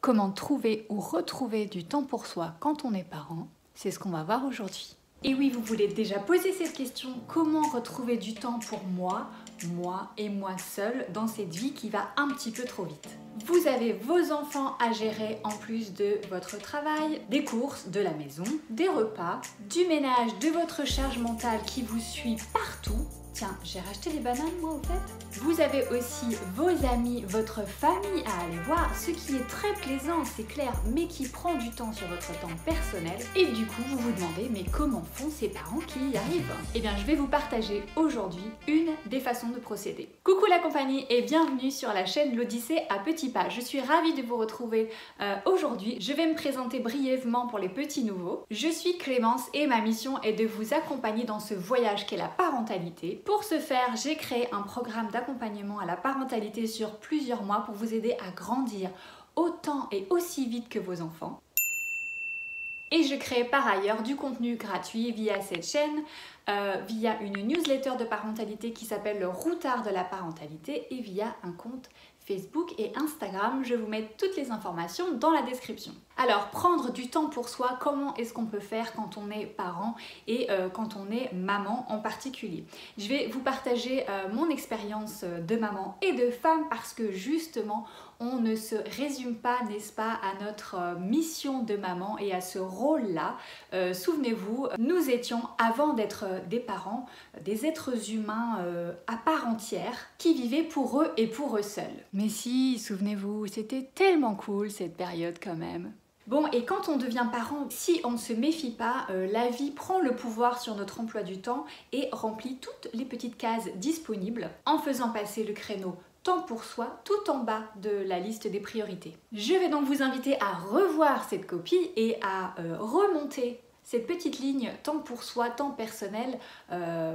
Comment trouver ou retrouver du temps pour soi quand on est parent? C'est ce qu'on va voir aujourd'hui. Et oui, vous voulez déjà poser cette question, comment retrouver du temps pour moi et moi seule dans cette vie qui va un petit peu trop vite? Vous avez vos enfants à gérer en plus de votre travail, des courses, de la maison, des repas, du ménage, de votre charge mentale qui vous suit partout. Tiens, j'ai racheté des bananes moi au fait. Vous avez aussi vos amis, votre famille à aller voir, ce qui est très plaisant, c'est clair, mais qui prend du temps sur votre temps personnel. Et du coup, vous vous demandez, mais comment font ces parents qui y arrivent? Eh bien, je vais vous partager aujourd'hui une des façons de procéder. Coucou la compagnie et bienvenue sur la chaîne L'Odyssée à petits pas. Je suis ravie de vous retrouver aujourd'hui. Je vais me présenter brièvement pour les petits nouveaux. Je suis Clémence et ma mission est de vous accompagner dans ce voyage qu'est la parentalité. Pour ce faire, j'ai créé un programme d'accompagnement à la parentalité sur plusieurs mois pour vous aider à grandir autant et aussi vite que vos enfants. Et je crée par ailleurs du contenu gratuit via cette chaîne, via une newsletter de parentalité qui s'appelle le Routard de la parentalité et via un compte Facebook et Instagram. Je vous mets toutes les informations dans la description. Alors, prendre du temps pour soi, comment est-ce qu'on peut faire quand on est parent et quand on est maman en particulier? Je vais vous partager mon expérience de maman et de femme parce que justement, on ne se résume pas, n'est-ce pas, à notre mission de maman et à ce rôle-là. Souvenez-vous, nous étions, avant d'être des parents, des êtres humains à part entière qui vivaient pour eux et pour eux seuls. Mais si, souvenez-vous, c'était tellement cool cette période quand même. Bon, et quand on devient parent, si on ne se méfie pas, la vie prend le pouvoir sur notre emploi du temps et remplit toutes les petites cases disponibles en faisant passer le créneau temps pour soi tout en bas de la liste des priorités. Je vais donc vous inviter à revoir cette copie et à remonter cette petite ligne temps pour soi, temps personnel,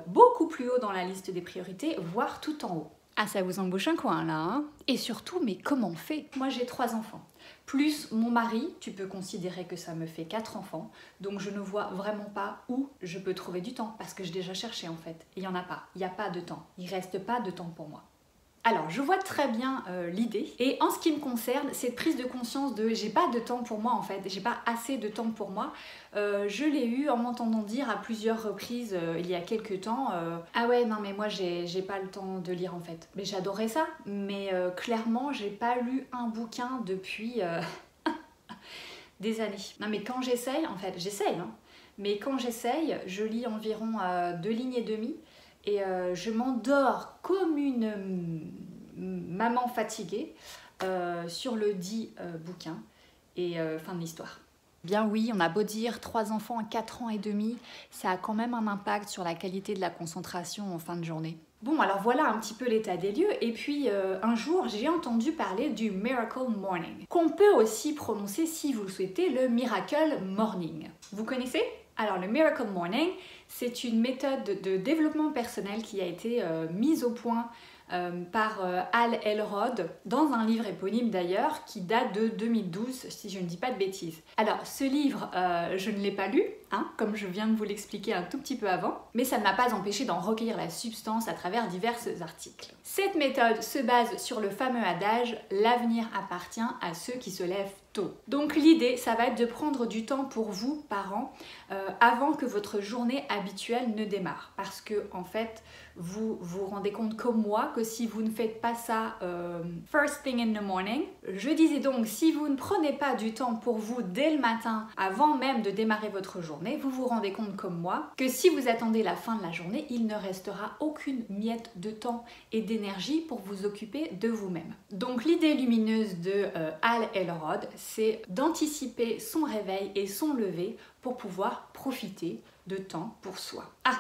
beaucoup plus haut dans la liste des priorités, voire tout en haut. Ah, ça vous embauche un coin là, hein? Et surtout, mais comment on fait? Moi j'ai 3 enfants. Plus mon mari, tu peux considérer que ça me fait 4 enfants, donc je ne vois vraiment pas où je peux trouver du temps, parce que j'ai déjà cherché en fait, et il n'y en a pas, il n'y a pas de temps, il ne reste pas de temps pour moi. Alors, je vois très bien l'idée, et en ce qui me concerne, cette prise de conscience de j'ai pas de temps pour moi en fait, j'ai pas assez de temps pour moi, je l'ai eu en m'entendant dire à plusieurs reprises il y a quelques temps ah ouais, non mais moi j'ai pas le temps de lire en fait. Mais j'adorais ça, mais clairement j'ai pas lu un bouquin depuis des années. Non mais quand j'essaye, en fait, j'essaye, hein, mais quand j'essaye, je lis environ 2 lignes et demie. Et je m'endors comme une maman fatiguée sur le dit bouquin et fin de l'histoire. Bien oui, on a beau dire 3 enfants à 4 ans et demi, ça a quand même un impact sur la qualité de la concentration en fin de journée. Bon, alors voilà un petit peu l'état des lieux. Et puis un jour, j'ai entendu parler du Miracle Morning, qu'on peut aussi prononcer, si vous le souhaitez, le Miracle Morning. Vous connaissez ? Alors le Miracle Morning, c'est une méthode de développement personnel qui a été mise au point par Hal Elrod dans un livre éponyme d'ailleurs qui date de 2012 si je ne dis pas de bêtises. Alors ce livre, je ne l'ai pas lu, hein, comme je viens de vous l'expliquer un tout petit peu avant, mais ça ne m'a pas empêché d'en recueillir la substance à travers divers articles. Cette méthode se base sur le fameux adage « l'avenir appartient à ceux qui se lèvent tôt ». Donc l'idée, ça va être de prendre du temps pour vous, parents, avant que votre journée habituelle ne démarre. Parce que en fait, vous vous rendez compte comme moi que si vous ne faites pas ça first thing in the morning, je disais donc si vous ne prenez pas du temps pour vous dès le matin, avant même de démarrer votre journée, vous vous rendez compte comme moi que si vous attendez la fin de la journée, il ne restera aucune miette de temps et d'énergie pour vous occuper de vous-même. Donc l'idée lumineuse de Hal Elrod, c'est d'anticiper son réveil et son lever pour pouvoir profiter de temps pour soi. Ah,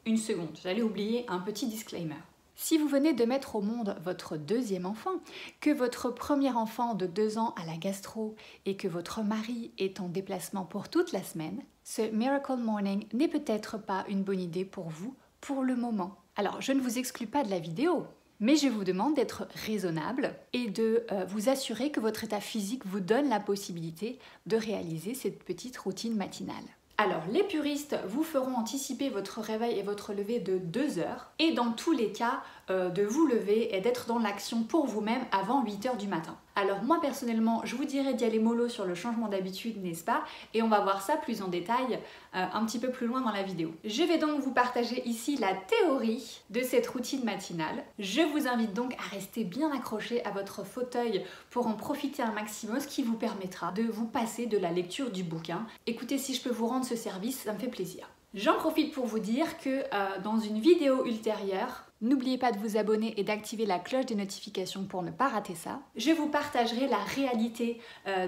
une seconde, j'allais oublier un petit disclaimer. Si vous venez de mettre au monde votre 2e enfant, que votre premier enfant de 2 ans a la gastro et que votre mari est en déplacement pour toute la semaine, ce Miracle Morning n'est peut-être pas une bonne idée pour vous pour le moment. Alors, je ne vous exclus pas de la vidéo, mais je vous demande d'être raisonnable et de vous assurer que votre état physique vous donne la possibilité de réaliser cette petite routine matinale. Alors, les puristes vous feront anticiper votre réveil et votre lever de 2 heures. Et dans tous les cas, de vous lever et d'être dans l'action pour vous-même avant 8 h du matin. Alors moi personnellement, je vous dirais d'y aller mollo sur le changement d'habitude, n'est-ce pas? Et on va voir ça plus en détail un petit peu plus loin dans la vidéo. Je vais donc vous partager ici la théorie de cette routine matinale. Je vous invite donc à rester bien accroché à votre fauteuil pour en profiter un maximum, ce qui vous permettra de vous passer de la lecture du bouquin. Écoutez, si je peux vous rendre ce service, ça me fait plaisir. J'en profite pour vous dire que dans une vidéo ultérieure, n'oubliez pas de vous abonner et d'activer la cloche des notifications pour ne pas rater ça. Je vous partagerai la réalité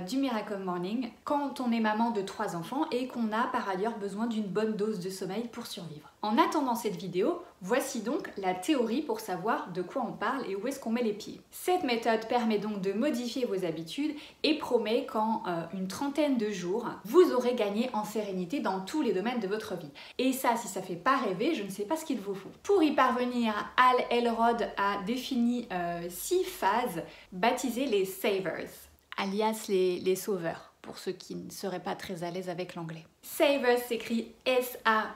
du Miracle Morning quand on est maman de 3 enfants et qu'on a par ailleurs besoin d'une bonne dose de sommeil pour survivre. En attendant cette vidéo, voici donc la théorie pour savoir de quoi on parle et où est-ce qu'on met les pieds. Cette méthode permet donc de modifier vos habitudes et promet qu'en une trentaine de jours, vous aurez gagné en sérénité dans tous les domaines de votre vie. Et ça, si ça fait pas rêver, je ne sais pas ce qu'il vous faut. Pour y parvenir, Hal Elrod a défini 6 phases baptisées les savers, alias les sauveurs, pour ceux qui ne seraient pas très à l'aise avec l'anglais. Savers s'écrit S-A-V-E-R-S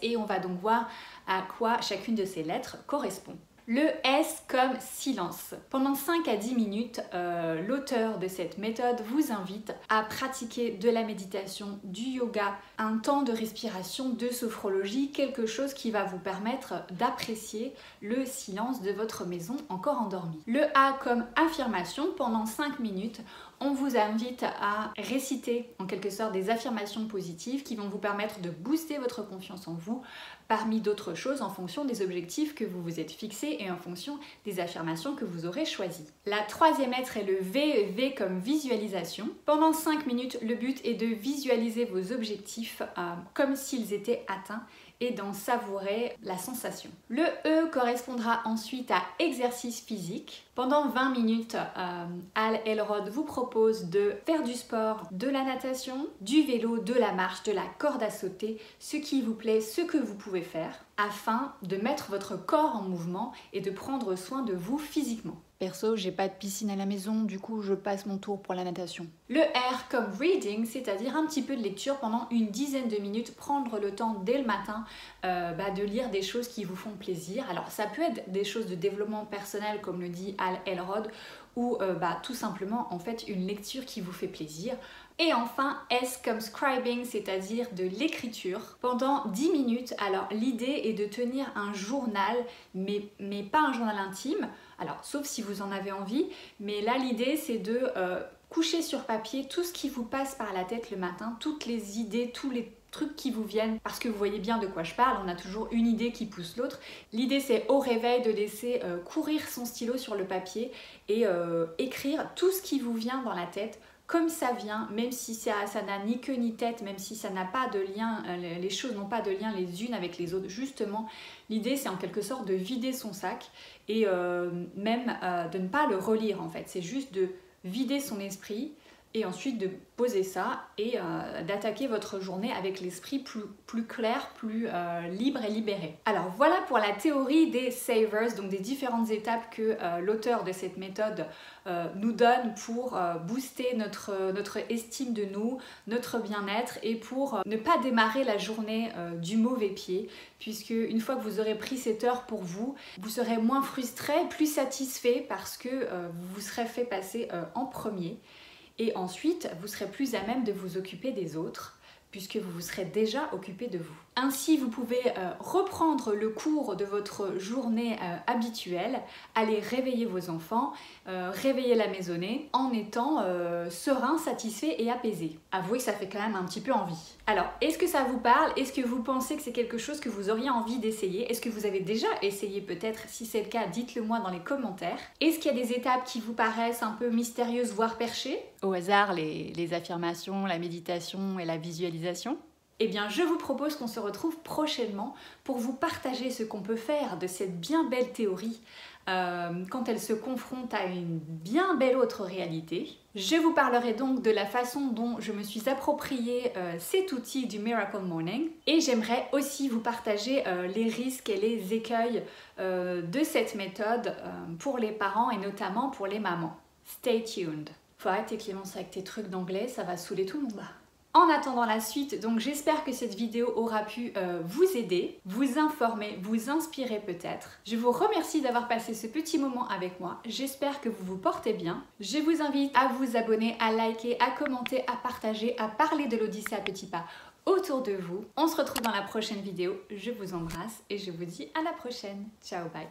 et on va donc voir à quoi chacune de ces lettres correspond. Le S comme silence. Pendant 5 à 10 minutes, l'auteur de cette méthode vous invite à pratiquer de la méditation, du yoga, un temps de respiration, de sophrologie, quelque chose qui va vous permettre d'apprécier le silence de votre maison encore endormie. Le A comme affirmation. Pendant 5 minutes, on vous invite à réciter en quelque sorte des affirmations positives qui vont vous permettre de booster votre confiance en vous parmi d'autres choses en fonction des objectifs que vous vous êtes fixés et en fonction des affirmations que vous aurez choisies. La troisième lettre est le V, V comme visualisation. Pendant 5 minutes, le but est de visualiser vos objectifs comme s'ils étaient atteints et d'en savourer la sensation. Le E correspondra ensuite à exercice physique. Pendant 20 minutes, Hal Elrod vous propose de faire du sport, de la natation, du vélo, de la marche, de la corde à sauter, ce qui vous plaît, ce que vous pouvez faire, afin de mettre votre corps en mouvement et de prendre soin de vous physiquement. Perso, j'ai pas de piscine à la maison, du coup je passe mon tour pour la natation. Le R comme reading, c'est-à-dire un petit peu de lecture pendant une dizaine de minutes, prendre le temps dès le matin de lire des choses qui vous font plaisir. Alors ça peut être des choses de développement personnel comme le dit Hal Elrod ou tout simplement en fait une lecture qui vous fait plaisir. Et enfin, S comme scribing, c'est-à-dire de l'écriture pendant 10 minutes. Alors l'idée est de tenir un journal, mais pas un journal intime, alors sauf si vous en avez envie, mais là l'idée c'est de coucher sur papier tout ce qui vous passe par la tête le matin, toutes les idées, tous les trucs qui vous viennent, parce que vous voyez bien de quoi je parle, on a toujours une idée qui pousse l'autre. L'idée c'est au réveil de laisser courir son stylo sur le papier et écrire tout ce qui vous vient dans la tête, comme ça vient, même si ça n'a ni queue ni tête, même si ça n'a pas de lien, les choses n'ont pas de lien les unes avec les autres. Justement, l'idée c'est en quelque sorte de vider son sac et même de ne pas le relire en fait. C'est juste de vider son esprit et ensuite de poser ça et d'attaquer votre journée avec l'esprit plus clair, plus libre et libéré. Alors voilà pour la théorie des savers, donc des différentes étapes que l'auteur de cette méthode nous donne pour booster notre estime de nous, notre bien-être et pour ne pas démarrer la journée du mauvais pied, puisque une fois que vous aurez pris cette heure pour vous, vous serez moins frustré, plus satisfait parce que vous vous serez fait passer en premier. Et ensuite, vous serez plus à même de vous occuper des autres, puisque vous vous serez déjà occupé de vous. Ainsi, vous pouvez reprendre le cours de votre journée habituelle, aller réveiller vos enfants, réveiller la maisonnée, en étant serein, satisfait et apaisé. Avouez que ça fait quand même un petit peu envie. Alors, est-ce que ça vous parle? Est-ce que vous pensez que c'est quelque chose que vous auriez envie d'essayer? Est-ce que vous avez déjà essayé peut-être? Si c'est le cas, dites-le moi dans les commentaires. Est-ce qu'il y a des étapes qui vous paraissent un peu mystérieuses, voire perchées? Au hasard, les affirmations, la méditation et la visualisation? Eh bien, je vous propose qu'on se retrouve prochainement pour vous partager ce qu'on peut faire de cette bien belle théorie quand elle se confronte à une bien belle autre réalité. Je vous parlerai donc de la façon dont je me suis approprié cet outil du Miracle Morning et j'aimerais aussi vous partager les risques et les écueils de cette méthode pour les parents et notamment pour les mamans. Stay tuned! Faut arrêter Clémence avec tes trucs d'anglais, ça va saouler tout le monde. En attendant la suite, donc j'espère que cette vidéo aura pu vous aider, vous informer, vous inspirer peut-être. Je vous remercie d'avoir passé ce petit moment avec moi. J'espère que vous vous portez bien. Je vous invite à vous abonner, à liker, à commenter, à partager, à parler de l'Odyssée à petits pas autour de vous. On se retrouve dans la prochaine vidéo. Je vous embrasse et je vous dis à la prochaine. Ciao, bye.